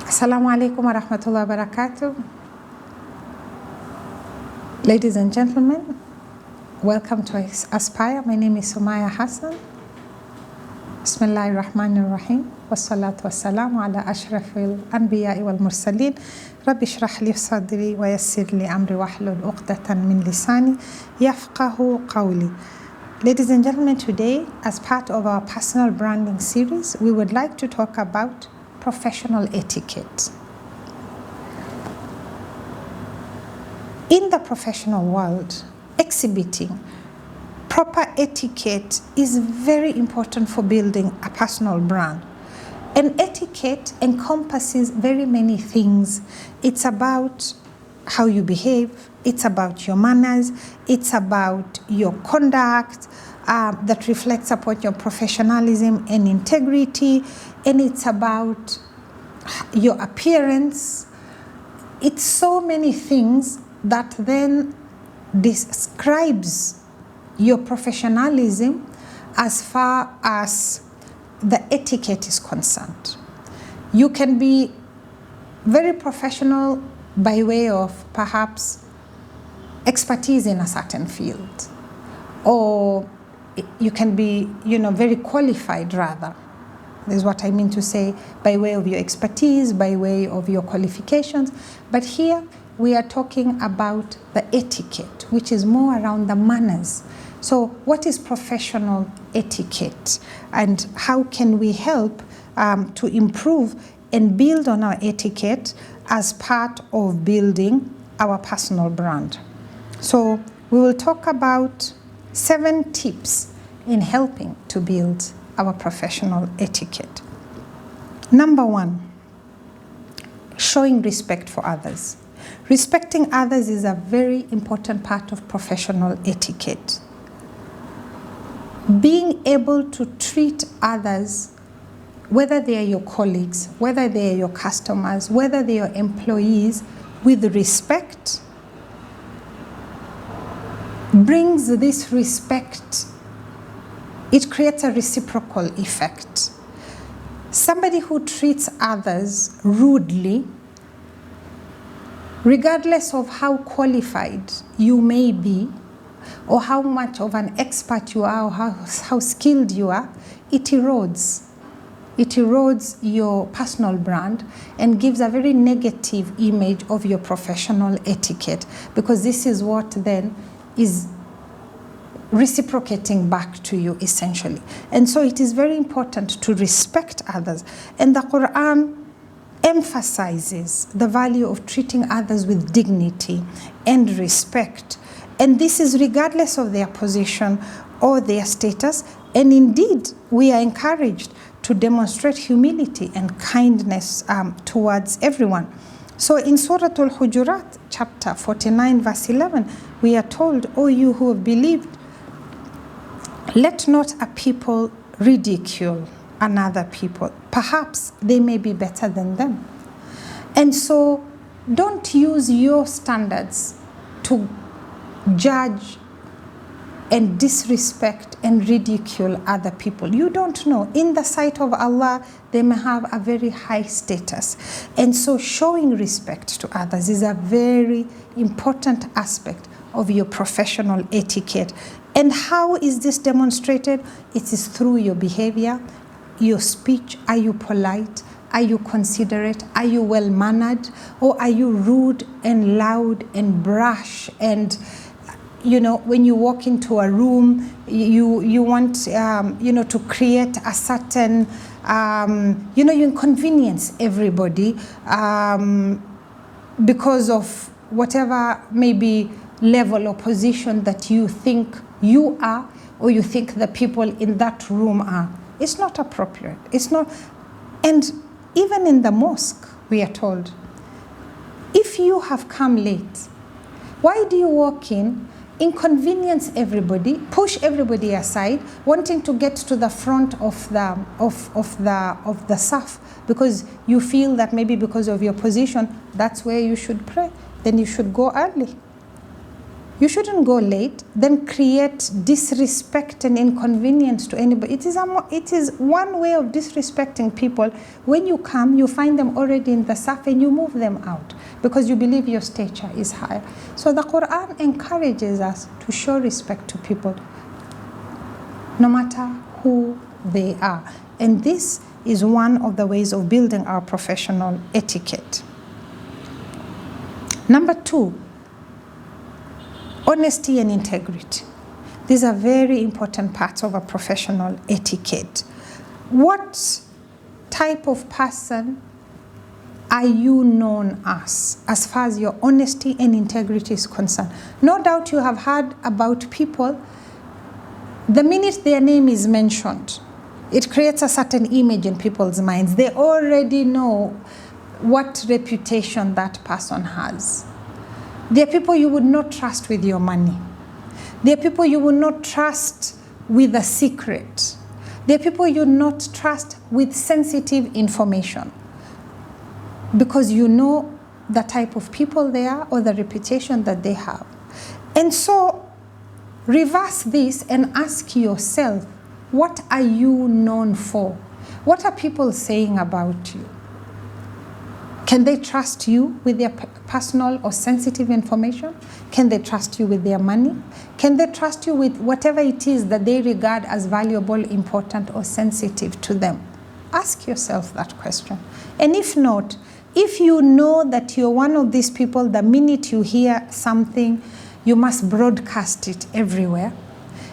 Assalamu alaikum wa rahmatullahi wa barakatuh. Ladies and gentlemen, welcome to Aspire. My name is Sumayya Hassan. Bismillahir Rahmanir Rahim. Wassalatu wassalamu ala ashrafil anbiya'i wal mursaleen. Rabbi shrah li sadri wa yassir li amri wahlul uqdatan min lisani yafqahu qawli. Ladies and gentlemen, today, as part of our personal branding series, we would like to talk about professional etiquette. In the professional world, exhibiting proper etiquette is very important for building a personal brand. And etiquette encompasses very many things. It's about how you behave, it's about your manners, it's about your conduct that reflects upon your professionalism and integrity, and it's about your appearance. It's so many things that then describes your professionalism as far as the etiquette is concerned. You can be very professional by way of perhaps expertise in a certain field, or you can be, very qualified rather. Is what I mean to say, by way of your expertise, by way of your qualifications. But here we are talking about the etiquette, which is more around the manners. So what is professional etiquette, and how can we help to improve and build on our etiquette as part of building our personal brand? So we will talk about 7 tips in helping to build our professional etiquette. Number 1, showing respect for others. Respecting others is a very important part of professional etiquette. Being able to treat others, whether they are your colleagues, whether they are your customers, whether they are your employees, with respect, brings this respect. It creates a reciprocal effect. Somebody who treats others rudely, regardless of how qualified you may be, or how much of an expert you are, or how skilled you are, it erodes. It erodes your personal brand and gives a very negative image of your professional etiquette, because this is what then is reciprocating back to you essentially. And so it is very important to respect others. And the Quran emphasizes the value of treating others with dignity and respect. And this is regardless of their position or their status. And indeed, we are encouraged to demonstrate humility and kindness towards everyone. So in Surah Al-Hujurat, chapter 49, verse 11, we are told, "O you who have believed, let not a people ridicule another people. Perhaps they may be better than them." And so don't use your standards to judge and disrespect and ridicule other people. You don't know. In the sight of Allah, they may have a very high status. And so showing respect to others is a very important aspect of your professional etiquette. And how is this demonstrated? It is through your behavior, your speech. Are you polite? Are you considerate? Are you well-mannered? Or are you rude and loud and brash? And, when you walk into a room, you want, to create a certain, you inconvenience everybody because of whatever maybe level or position that you think you are, or you think the people in that room are. It's not appropriate. It's not. And even in the mosque, we are told, if you have come late, why do you walk in, inconvenience everybody, push everybody aside, wanting to get to the front of the saf, because you feel that maybe because of your position, that's where you should pray? Then you should go early. You shouldn't go late, then create disrespect and inconvenience to anybody. It is one way of disrespecting people. When you come, you find them already in the saf and you move them out because you believe your stature is higher. So the Quran encourages us to show respect to people, no matter who they are. And this is one of the ways of building our professional etiquette. Number 2, honesty and integrity. These are very important parts of a professional etiquette. What type of person are you known as far as your honesty and integrity is concerned? No doubt you have heard about people, the minute their name is mentioned, it creates a certain image in people's minds. They already know what reputation that person has. There are people you would not trust with your money. There are people you would not trust with a secret. There are people you would not trust with sensitive information because you know the type of people they are or the reputation that they have. And so reverse this and ask yourself, what are you known for? What are people saying about you? Can they trust you with their personal or sensitive information? Can they trust you with their money? Can they trust you with whatever it is that they regard as valuable, important, or sensitive to them? Ask yourself that question. And if not, if you know that you're one of these people, the minute you hear something, you must broadcast it everywhere.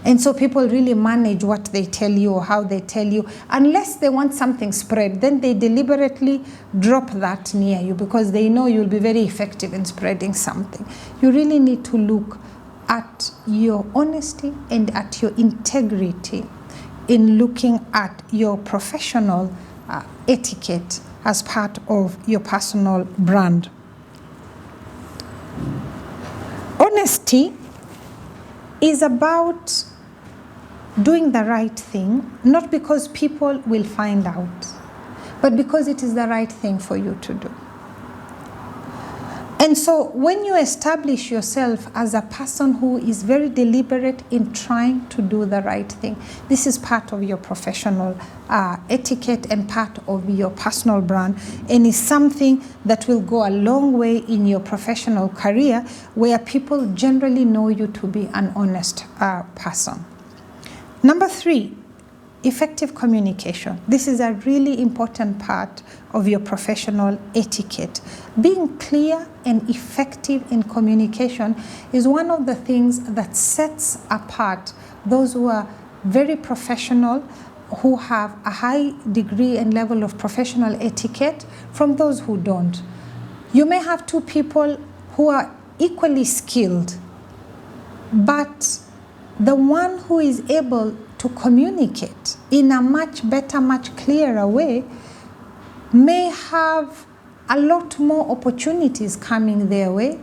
And so people really manage what they tell you or how they tell you. Unless they want something spread, then they deliberately drop that near you because they know you'll be very effective in spreading something. You really need to look at your honesty and at your integrity in looking at your professional etiquette as part of your personal brand. Honesty is about doing the right thing, not because people will find out, but because it is the right thing for you to do. And so when you establish yourself as a person who is very deliberate in trying to do the right thing, this is part of your professional etiquette and part of your personal brand, and is something that will go a long way in your professional career where people generally know you to be an honest person. Number 3, effective communication. This is a really important part of your professional etiquette. Being clear and effective in communication is one of the things that sets apart those who are very professional, who have a high degree and level of professional etiquette, from those who don't. You may have 2 people who are equally skilled, but the one who is able to communicate in a much better, much clearer way may have a lot more opportunities coming their way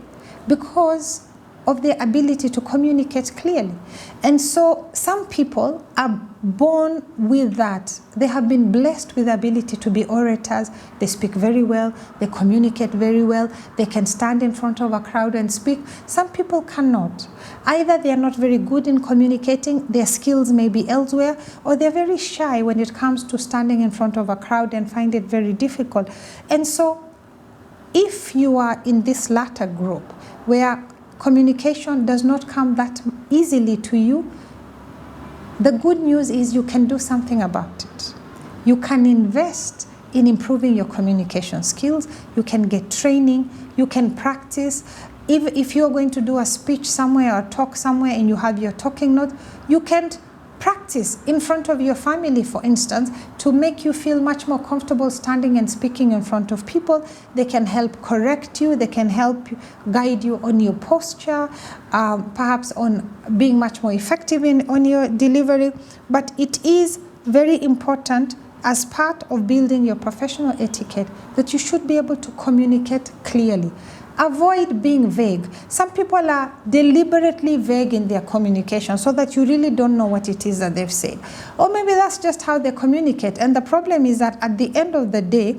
because of their ability to communicate clearly. And so some people are born with that. They have been blessed with the ability to be orators. They speak very well. They communicate very well. They can stand in front of a crowd and speak. Some people cannot. Either they are not very good in communicating, their skills may be elsewhere, or they're very shy when it comes to standing in front of a crowd and find it very difficult. And so if you are in this latter group where communication does not come that easily to you, the good news is you can do something about it. You can invest in improving your communication skills. You can get training. You can practice. If you're going to do a speech somewhere or talk somewhere and you have your talking notes, you can practice in front of your family, for instance, to make you feel much more comfortable standing and speaking in front of people. They can help correct you. They can help guide you on your posture, perhaps on being much more effective on your delivery. But it is very important as part of building your professional etiquette that you should be able to communicate clearly. Avoid being vague. Some people are deliberately vague in their communication so that you really don't know what it is that they've said. Or maybe that's just how they communicate. And the problem is that at the end of the day,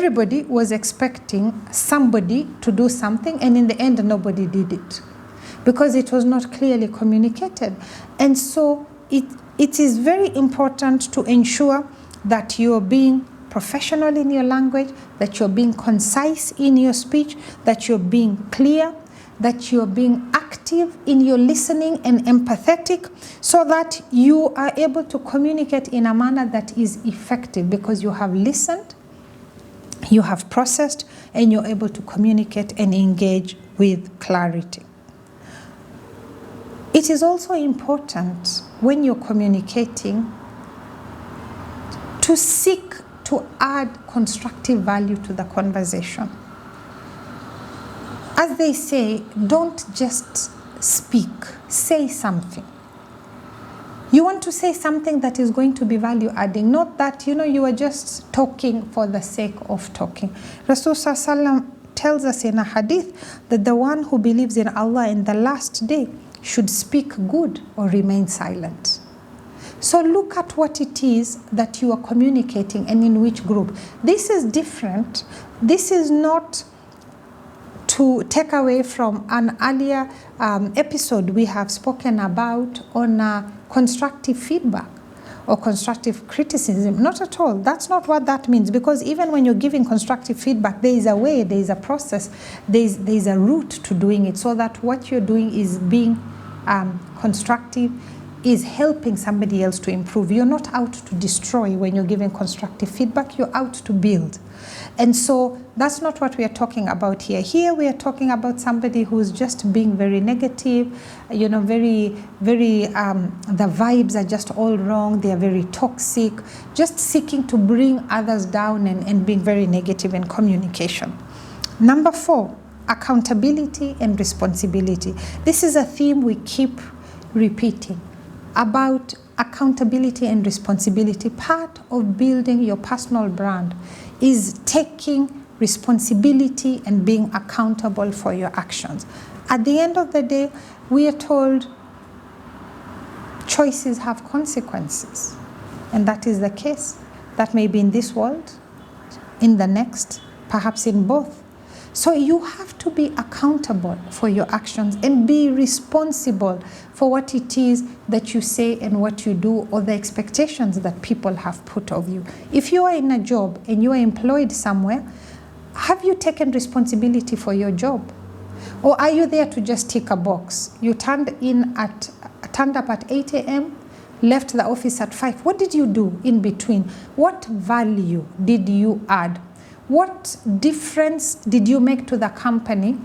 everybody was expecting somebody to do something, and in the end, nobody did it because it was not clearly communicated. And so it is very important to ensure that you're being professional in your language, that you're being concise in your speech, that you're being clear, that you're being active in your listening and empathetic, so that you are able to communicate in a manner that is effective because you have listened, you have processed, and you're able to communicate and engage with clarity. It is also important when you're communicating to seek to add constructive value to the conversation. As they say, don't just speak, say something. You want to say something that is going to be value adding, not that you are just talking for the sake of talking. Rasul Sallallahu tells us in a hadith that the one who believes in Allah in the last day should speak good or remain silent. So look at what it is that you are communicating and in which group. This is different. This is not to take away from an earlier episode we have spoken about on constructive feedback or constructive criticism. Not at all. That's not what that means, because even when you're giving constructive feedback, there is a way, there is a process, there is a route to doing it, so that what you're doing is being constructive, is helping somebody else to improve. You're not out to destroy when you're giving constructive feedback, you're out to build. And so that's not what we are talking about here. Here we are talking about somebody who's just being very negative, very, the vibes are just all wrong, they are very toxic, just seeking to bring others down and being very negative in communication. Number 4, accountability and responsibility. This is a theme we keep repeating about accountability and responsibility. Part of building your personal brand is taking responsibility and being accountable for your actions. At the end of the day, we are told choices have consequences. And that is the case. That may be in this world, in the next, perhaps in both. So you have to be accountable for your actions and be responsible for what it is that you say and what you do, or the expectations that people have put of you. If you are in a job and you are employed somewhere, have you taken responsibility for your job? Or are you there to just tick a box? You turned up at 8 a.m., left the office at 5. What did you do in between? What value did you add? What difference did you make to the company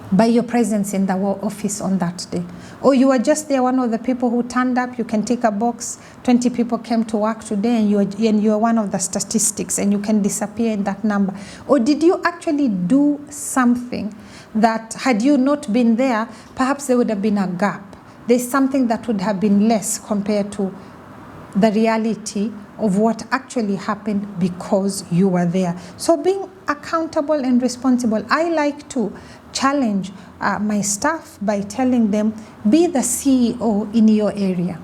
by your presence in the office on that day? Or you were just there, one of the people who turned up, you can tick a box, 20 people came to work today, and you're one of the statistics and you can disappear in that number? Or did you actually do something that, had you not been there, perhaps there would have been a gap? There's something that would have been less compared to the reality of what actually happened because you were there. So being accountable and responsible. I like to challenge my staff by telling them, be the CEO in your area.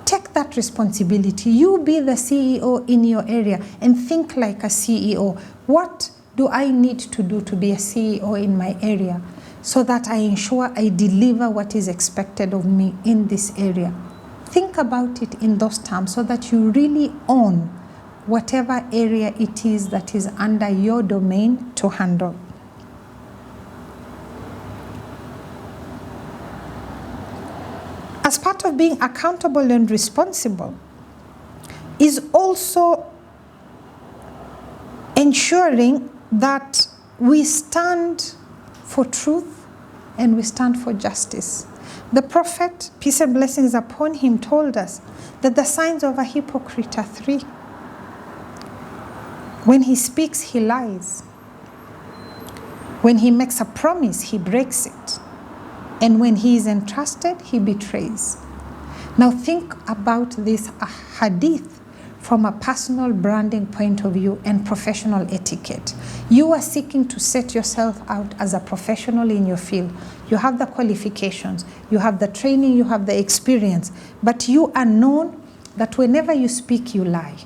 Take that responsibility. You be the CEO in your area and think like a CEO. What do I need to do to be a CEO in my area so that I ensure I deliver what is expected of me in this area? Think about it in those terms so that you really own whatever area it is that is under your domain to handle. As part of being accountable and responsible is also ensuring that we stand for truth and we stand for justice. The Prophet, peace and blessings upon him, told us that the signs of a hypocrite are 3. When he speaks, he lies. When he makes a promise, he breaks it. And when he is entrusted, he betrays. Now think about this hadith from a personal branding point of view and professional etiquette. You are seeking to set yourself out as a professional in your field. You have the qualifications, you have the training, you have the experience, but you are known that whenever you speak, you lie.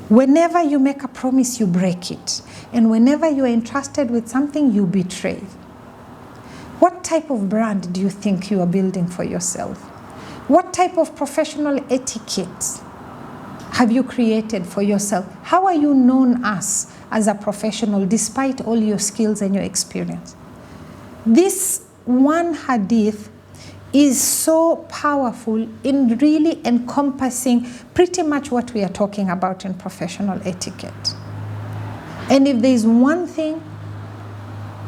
Whenever you make a promise, you break it. And whenever you are entrusted with something, you betray. What type of brand do you think you are building for yourself? What type of professional etiquette have you created for yourself? How are you known as a professional despite all your skills and your experience? This one hadith is so powerful in really encompassing pretty much what we are talking about in professional etiquette. And if there is one thing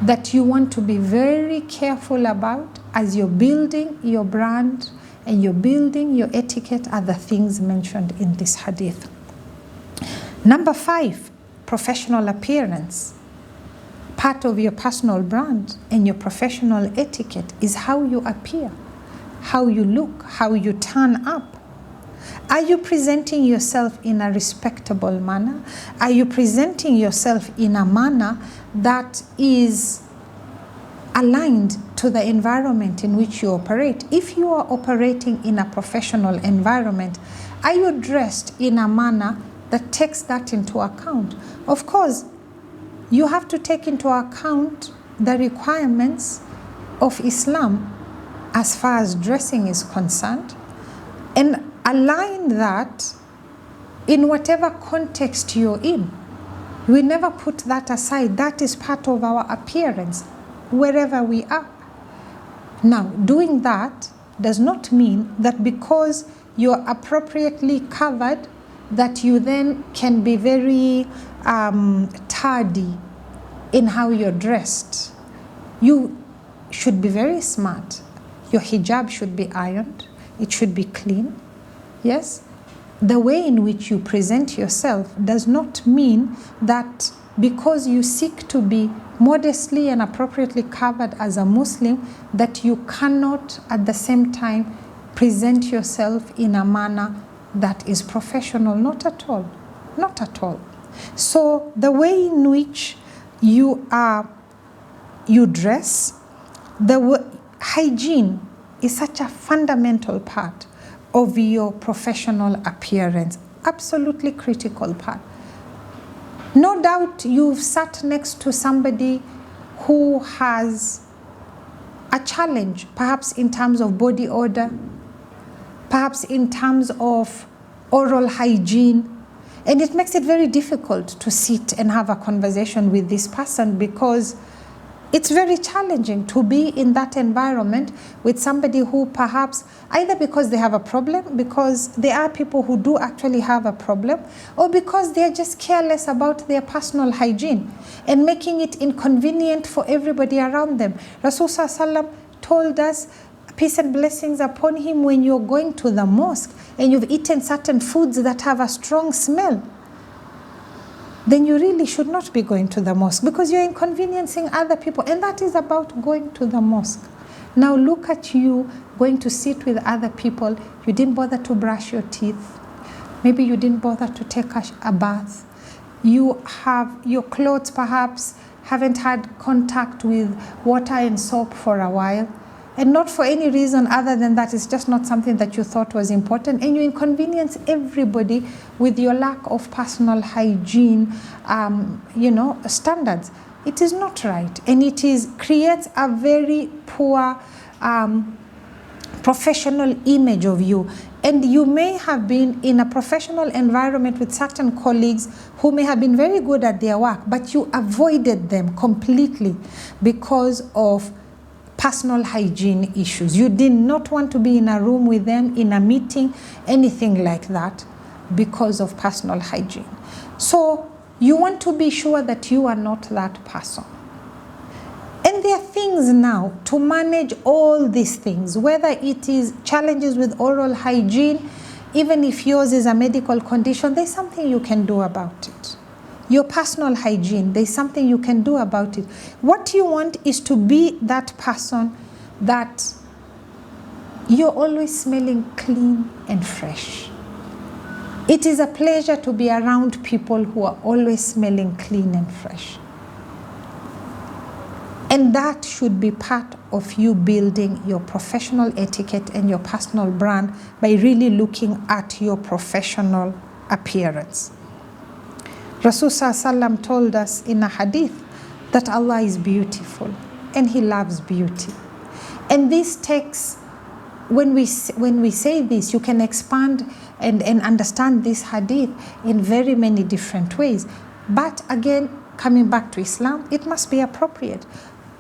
that you want to be very careful about as you're building your brand and you're building your etiquette, are the things mentioned in this hadith. Number 5, professional appearance. Part of your personal brand and your professional etiquette is how you appear, how you look, how you turn up. Are you presenting yourself in a respectable manner? Are you presenting yourself in a manner that is aligned to the environment in which you operate? If you are operating in a professional environment, are you dressed in a manner that takes that into account? Of course, you have to take into account the requirements of Islam as far as dressing is concerned, and align that in whatever context you're in. We never put that aside. That is part of our appearance wherever we are. Now, doing that does not mean that because you're appropriately covered that you then can be very tardy in how you're dressed. You should be very smart. Your hijab should be ironed. It should be clean. Yes? The way in which you present yourself does not mean that because you seek to be modestly and appropriately covered as a Muslim, that you cannot at the same time present yourself in a manner that is professional. Not at all. Not at all. So the way in which you dress, hygiene is such a fundamental part of your professional appearance. Absolutely critical part. No doubt you've sat next to somebody who has a challenge, perhaps in terms of body odor, perhaps in terms of oral hygiene, and it makes it very difficult to sit and have a conversation with this person because it's very challenging to be in that environment with somebody who perhaps, either because they have a problem, because there are people who do actually have a problem, or because they're just careless about their personal hygiene and making it inconvenient for everybody around them. Rasulullah Sallam told us, peace and blessings upon him, when you're going to the mosque and you've eaten certain foods that have a strong smell, then you really should not be going to the mosque because you're inconveniencing other people. And that is about going to the mosque. Now look at you going to sit with other people. You didn't bother to brush your teeth. Maybe you didn't bother to take a bath. You have your clothes perhaps haven't had contact with water and soap for a while. And not for any reason other than that it's just not something that you thought was important, and you inconvenience everybody with your lack of personal hygiene, standards. It is not right, and creates a very poor professional image of you. And you may have been in a professional environment with certain colleagues who may have been very good at their work, but you avoided them completely because of personal hygiene issues. You did not want to be in a room with them, in a meeting, anything like that, because of personal hygiene. So you want to be sure that you are not that person. And there are things now to manage all these things, whether it is challenges with oral hygiene, even if yours is a medical condition, there's something you can do about it. Your personal hygiene, there's something you can do about it. What you want is to be that person that you're always smelling clean and fresh. It is a pleasure to be around people who are always smelling clean and fresh. And that should be part of you building your professional etiquette and your personal brand by really looking at your professional appearance. Rasul Sallam told us in a hadith that Allah is beautiful and He loves beauty. And this takes, when we say this, you can expand and understand this hadith in very many different ways. But again, coming back to Islam, it must be appropriate.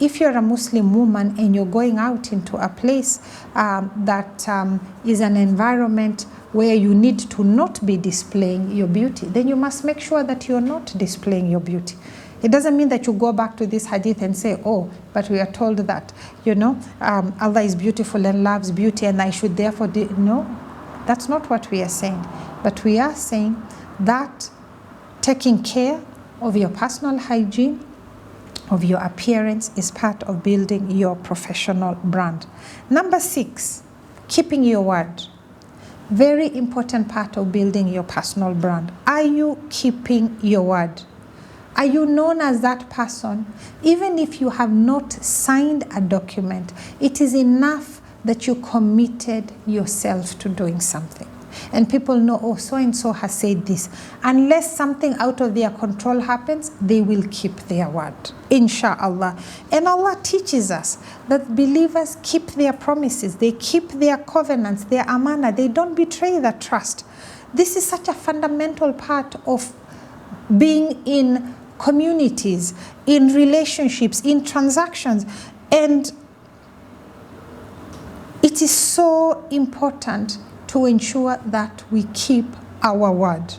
If you're a Muslim woman and you're going out into a place that is an environment where you need to not be displaying your beauty, then you must make sure that you're not displaying your beauty. It doesn't mean that you go back to this hadith and say, oh, but we are told that, Allah is beautiful and loves beauty and I should therefore do. No, that's not what we are saying. But we are saying that taking care of your personal hygiene, of your appearance, is part of building your professional brand. Number 6, keeping your word. Very important part of building your personal brand. Are you keeping your word? Are you known as that person? Even if you have not signed a document, it is enough that you committed yourself to doing something. And people know, oh, so-and-so has said this. Unless something out of their control happens, they will keep their word, insha'Allah. And Allah teaches us that believers keep their promises, they keep their covenants, their amana, they don't betray that trust. This is such a fundamental part of being in communities, in relationships, in transactions. And it is so important to ensure that we keep our word.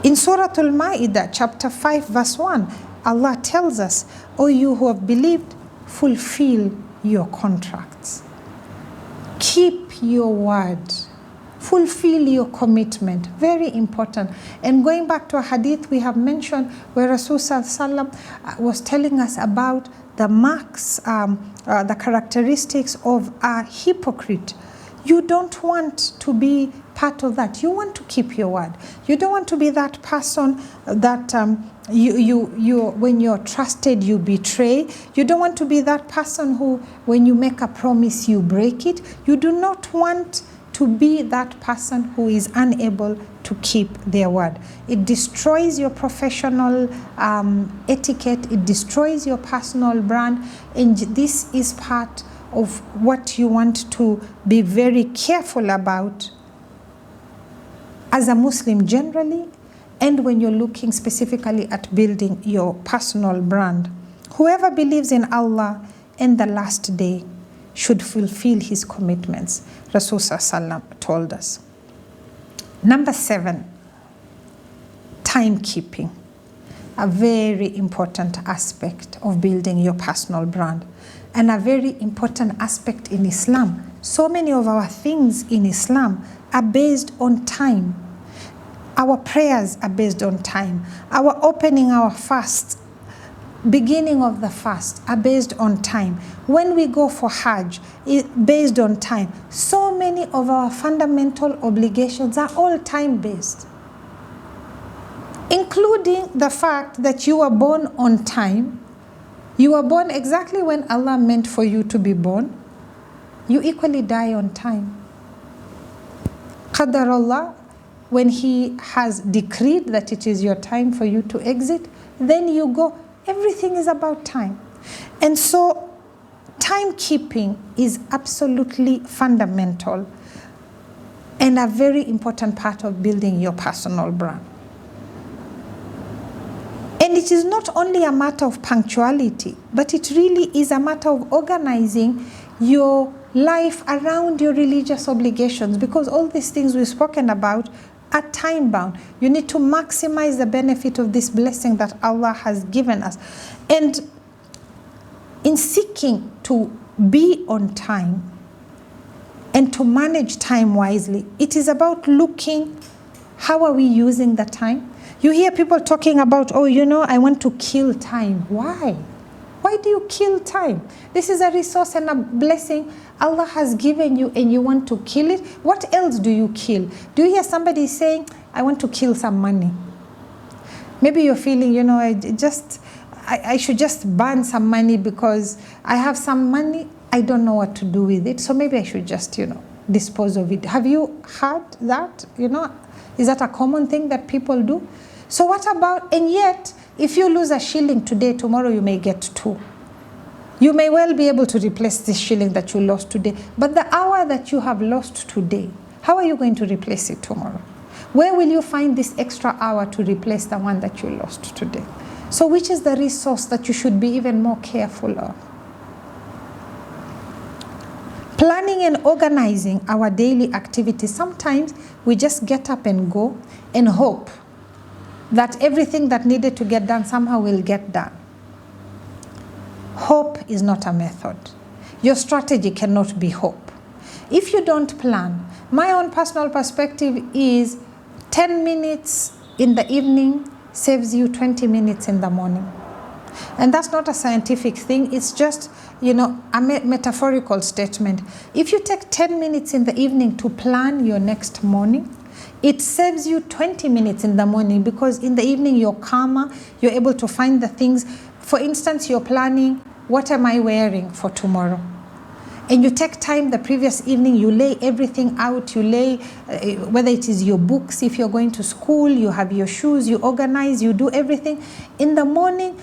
In Surah Al-Ma'idah, chapter 5, verse 1, Allah tells us, O you who have believed, fulfill your contracts. Keep your word. Fulfill your commitment. Very important. And going back to a hadith we have mentioned where Rasul Sallam was telling us about the marks, the characteristics of a hypocrite. You don't want to be part of that. You want to keep your word. You don't want to be that person that when you're trusted, you betray. You don't want to be that person who, when you make a promise, you break it. You do not want to be that person who is unable to keep their word. It destroys your professional etiquette. It destroys your personal brand. And this is part of what you want to be very careful about as a Muslim generally, and when you're looking specifically at building your personal brand. Whoever believes in Allah and the last day should fulfill his commitments, Rasul Sallam told us. Number 7, timekeeping. A very important aspect of building your personal brand, and a very important aspect in Islam. So many of our things in Islam are based on time. Our prayers are based on time. Our opening our fast, beginning of the fast are based on time. When we go for Hajj, it's based on time. So many of our fundamental obligations are all time-based, including the fact that you were born on time. You were born exactly when Allah meant for you to be born. You equally die on time. Qadar Allah, when He has decreed that it is your time for you to exit, then you go. Everything is about time. And so timekeeping is absolutely fundamental and a very important part of building your personal brand. And it is not only a matter of punctuality, but it really is a matter of organizing your life around your religious obligations, because all these things we've spoken about are time-bound. You need to maximize the benefit of this blessing that Allah has given us. And in seeking to be on time and to manage time wisely, it is about looking, how are we using the time? You hear people talking about, oh, I want to kill time. Why? Why do you kill time? This is a resource and a blessing Allah has given you, and you want to kill it? What else do you kill? Do you hear somebody saying, I want to kill some money? Maybe you're feeling, I should just burn some money because I have some money, I don't know what to do with it, so maybe I should just, dispose of it. Have you heard that? Is that a common thing that people do? So what about, and yet, if you lose a shilling today, tomorrow you may get 2. You may well be able to replace this shilling that you lost today, but the hour that you have lost today, how are you going to replace it tomorrow? Where will you find this extra hour to replace the one that you lost today? So which is the resource that you should be even more careful of? Planning and organizing our daily activities. Sometimes we just get up and go and hope that everything that needed to get done somehow will get done. Hope is not a method. Your strategy cannot be hope. If you don't plan, my own personal perspective is 10 minutes in the evening saves you 20 minutes in the morning. And that's not a scientific thing, it's just, a metaphorical statement. If you take 10 minutes in the evening to plan your next morning, it saves you 20 minutes in the morning, because in the evening you're calmer, you're able to find the things. For instance, you're planning, what am I wearing for tomorrow? And you take time the previous evening, you lay everything out, you lay, whether it is your books, if you're going to school, you have your shoes, you organize, you do everything. In the morning,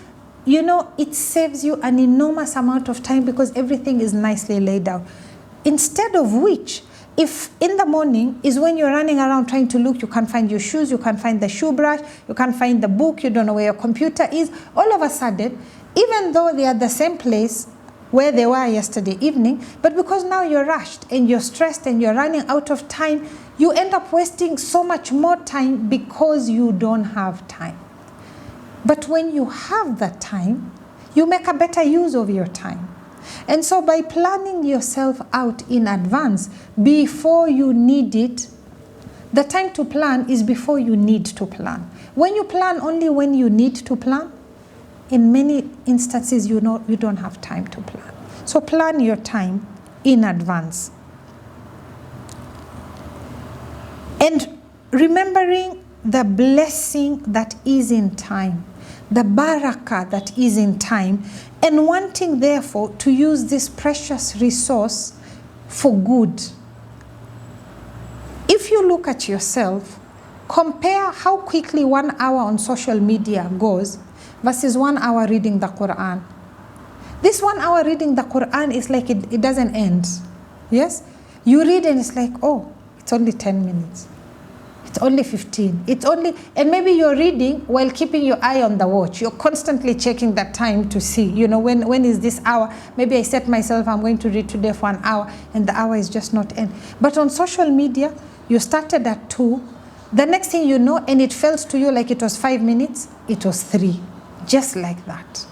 it saves you an enormous amount of time because everything is nicely laid out. Instead of which, if in the morning is when you're running around trying to look, you can't find your shoes, you can't find the shoe brush, you can't find the book, you don't know where your computer is, all of a sudden, even though they are the same place where they were yesterday evening, but because now you're rushed and you're stressed and you're running out of time, you end up wasting so much more time because you don't have time. But when you have that time, you make a better use of your time. And so by planning yourself out in advance, before you need it, the time to plan is before you need to plan. When you plan only when you need to plan, in many instances you don't have time to plan. So plan your time in advance. And remembering the blessing that is in time, the barakah that is in time, and wanting therefore to use this precious resource for good. If you look at yourself, compare how quickly 1 hour on social media goes versus 1 hour reading the Quran. This 1 hour reading the Quran is like it doesn't end. Yes? You read and it's like, oh, it's only 10 minutes. It's only 15. And maybe you're reading while keeping your eye on the watch. You're constantly checking that time to see, when is this hour? Maybe I set myself, I'm going to read today for 1 hour, and the hour is just not end. But on social media, you started at 2. The next thing you know, and it felt to you like it was 5 minutes, it was 3. Just like that.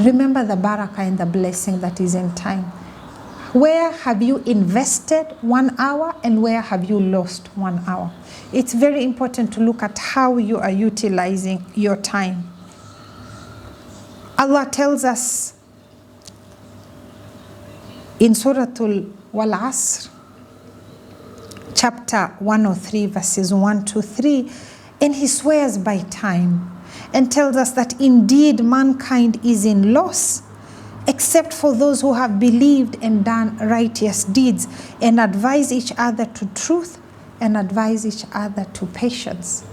Remember the barakah and the blessing that is in time. Where have you invested 1 hour and where have you lost 1 hour? It's very important to look at how you are utilizing your time. Allah tells us in Surah Wal Asr, chapter 103, verses 1 to 3, and He swears by time and tells us that indeed mankind is in loss, except for those who have believed and done righteous deeds and advise each other to truth and advise each other to patience.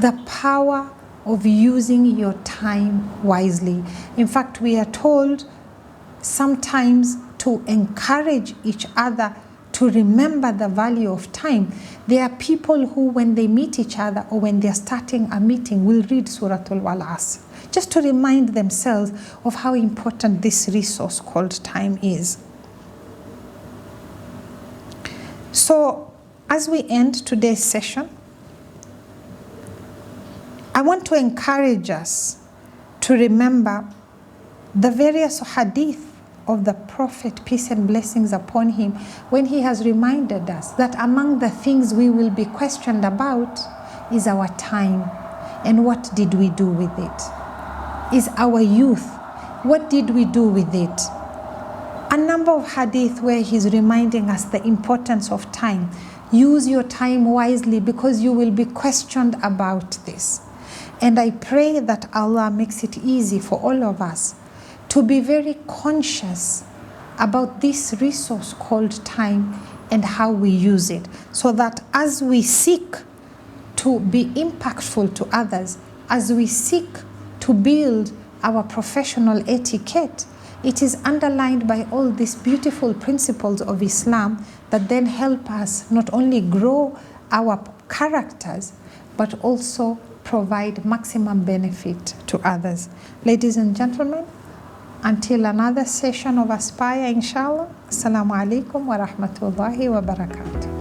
The power of using your time wisely. In fact, we are told sometimes to encourage each other to remember the value of time. There are people who, when they meet each other or when they're starting a meeting, will read Surah Wal Asr, just to remind themselves of how important this resource called time is. So, as we end today's session, I want to encourage us to remember the various hadith of the Prophet, peace and blessings upon him, when he has reminded us that among the things we will be questioned about is our time and what did we do with it. Is our youth, what did we do with it? A number of hadith where he's reminding us the importance of time. Use your time wisely because you will be questioned about this. And I pray that Allah makes it easy for all of us to be very conscious about this resource called time and how we use it, so that as we seek to to be impactful to others, as we seek to build our professional etiquette, it is underlined by all these beautiful principles of Islam that then help us not only grow our characters, but also provide maximum benefit to others. Ladies and gentlemen, until another session of Aspire, inshallah, Assalamu alaikum wa rahmatullahi wa barakatuh.